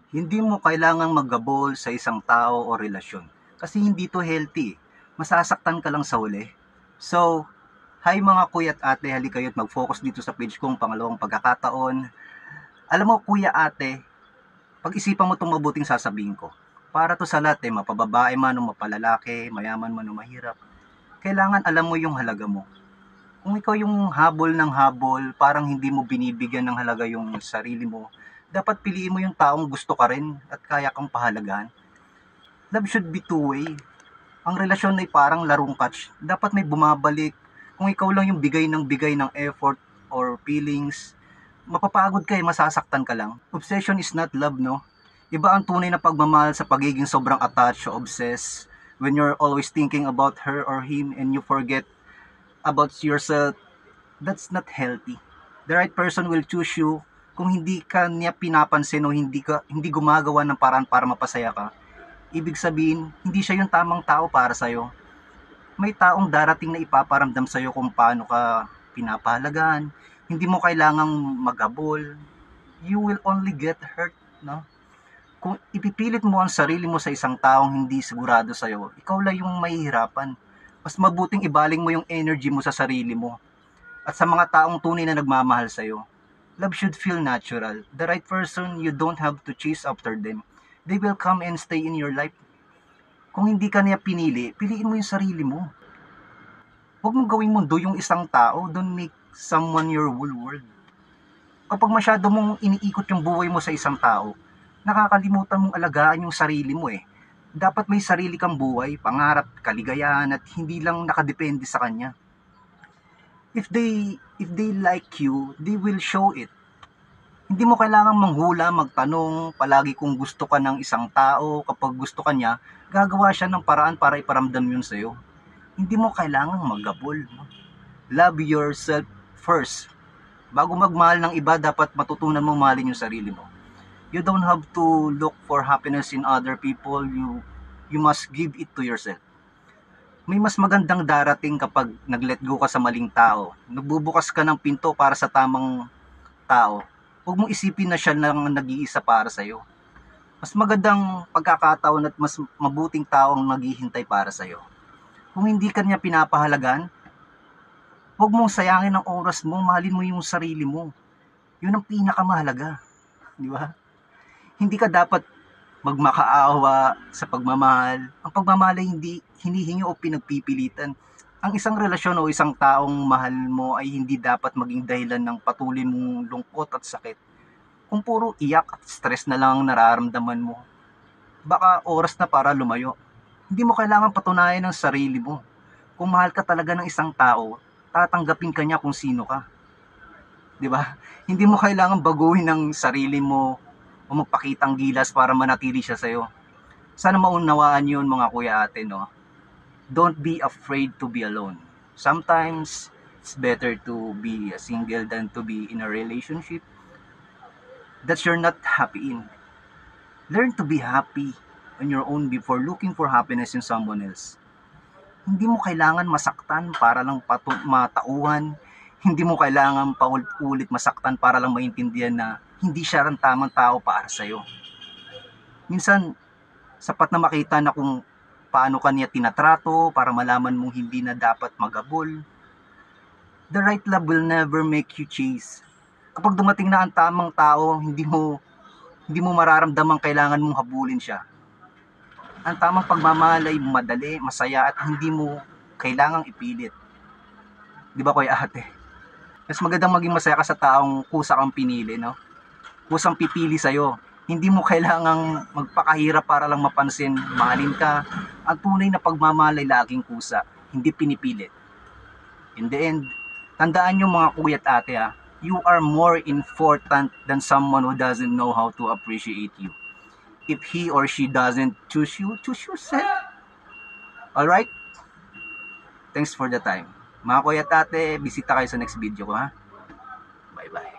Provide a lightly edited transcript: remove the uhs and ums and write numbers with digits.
Hindi mo kailangang maggabol sa isang tao o relasyon. Kasi hindi to healthy. Masasaktan ka lang sa huli. So, hi mga kuya at ate, halika kayo't mag-focus dito sa page kong pangalawang pagkakataon. Alam mo kuya ate, pag-isipan mo itong mabuting sasabihin ko. Para to sa lahat mapababae man o mapalalaki, mayaman man o mahirap. Kailangan alam mo yung halaga mo. Kung ikaw yung habol ng habol, parang hindi mo binibigyan ng halaga yung sarili mo, dapat piliin mo yung taong gusto ka rin at kaya kang pahalagahan. Love should be two-way. Ang relasyon ay parang larong catch. Dapat may bumabalik. Kung ikaw lang yung bigay ng effort or feelings, mapapagod ka masasaktan ka lang. Obsession is not love, no? Iba ang tunay na pagmamahal sa pagiging sobrang attached o obsessed when you're always thinking about her or him and you forget about yourself. That's not healthy. The right person will choose you kung hindi ka niya pinapansin o hindi gumagawa ng paraan para mapasaya ka. Ibig sabihin, hindi siya yung tamang tao para sa'yo. May taong darating na ipaparamdam sa'yo kung paano ka pinapahalagan. Hindi mo kailangang maghabol. You will only get hurt, no? Kung ipipilit mo ang sarili mo sa isang taong hindi sigurado sa'yo, ikaw lang yung mahihirapan. Mas mabuting ibaling mo yung energy mo sa sarili mo at sa mga taong tunay na nagmamahal sa'yo. Love should feel natural. The right person, you don't have to chase after them. They will come and stay in your life. Kung hindi ka niya pinili, piliin mo yung sarili mo. Huwag mong gawing mundo yung isang tao. Don't make someone your whole world. Kapag masyado mong iniikot yung buhay mo sa isang tao, nakakalimutan mong alagaan yung sarili mo Dapat may sarili kang buhay, pangarap, kaligayahan at hindi lang nakadepende sa kanya. If they like you, they will show it. Hindi mo kailangang manghula, magtanong, palagi kung gusto ka ng isang tao, kapag gusto ka niya, gagawa siya ng paraan para iparamdam yun sa'yo. Hindi mo kailangang maggabol. Love yourself first. Bago magmahal ng iba, dapat matutunan mong mahalin yung sarili mo. You don't have to look for happiness in other people. You must give it to yourself. May mas magandang darating kapag nag-let go ka sa maling tao. Nagbubukas ka ng pinto para sa tamang tao. Huwag mong isipin na siya lang nag-iisa para sa'yo. Mas magandang pagkakataon at mas mabuting tao ang naghihintay para sa'yo. Kung hindi ka niya pinapahalagan, huwag mong sayangin ang oras mo, mahalin mo yung sarili mo. Yun ang pinakamahalaga. Di ba? Hindi ka dapat magmakaawa sa pagmamahal. Ang pagmamahal ay hindi hinihingi o pinagpipilitan. Ang isang relasyon o isang taong mahal mo ay hindi dapat maging dahilan ng patuloy mong lungkot at sakit. Kung puro iyak at stress na lang ang nararamdaman mo, baka oras na para lumayo. Hindi mo kailangan patunayan ng sarili mo. Kung mahal ka talaga ng isang tao, tatanggapin ka niya kung sino ka. 'Di ba? Hindi mo kailangan baguhin ng sarili mo o magpakitang gilas para manatili siya sa'yo. Sana maunawaan yun mga kuya ate, no? Don't be afraid to be alone. Sometimes, it's better to be single than to be in a relationship that you're not happy in. Learn to be happy on your own before looking for happiness in someone else. Hindi mo kailangan masaktan para lang matauhan. Hindi mo kailangan paulit-ulit masaktan para lang maintindihan na hindi siya ang tamang tao para sa'yo. Minsan, sapat na makita na kung paano ka niya tinatrato para malaman mong hindi na dapat magabol. The right love will never make you chase. Kapag dumating na ang tamang tao, hindi mo mararamdaman kailangan mong habulin siya. Ang tamang pagmamahal ay madali, masaya at hindi mo kailangang ipilit. Di ba kuya ate? Mas magandang maging masaya ka sa taong kusa kang pinili, no? Kusang pipili sa'yo. Hindi mo kailangang magpakahirap para lang mapansin, mahalin ka. Ang tunay na pagmamahal ay laging kusa, hindi pinipilit. In the end, tandaan nyo mga kuya at ate you are more important than someone who doesn't know how to appreciate you. If he or she doesn't choose you, choose yourself. Alright? Thanks for the time. Mga kuya at ate, bisita kayo sa next video ko ha. Bye-bye.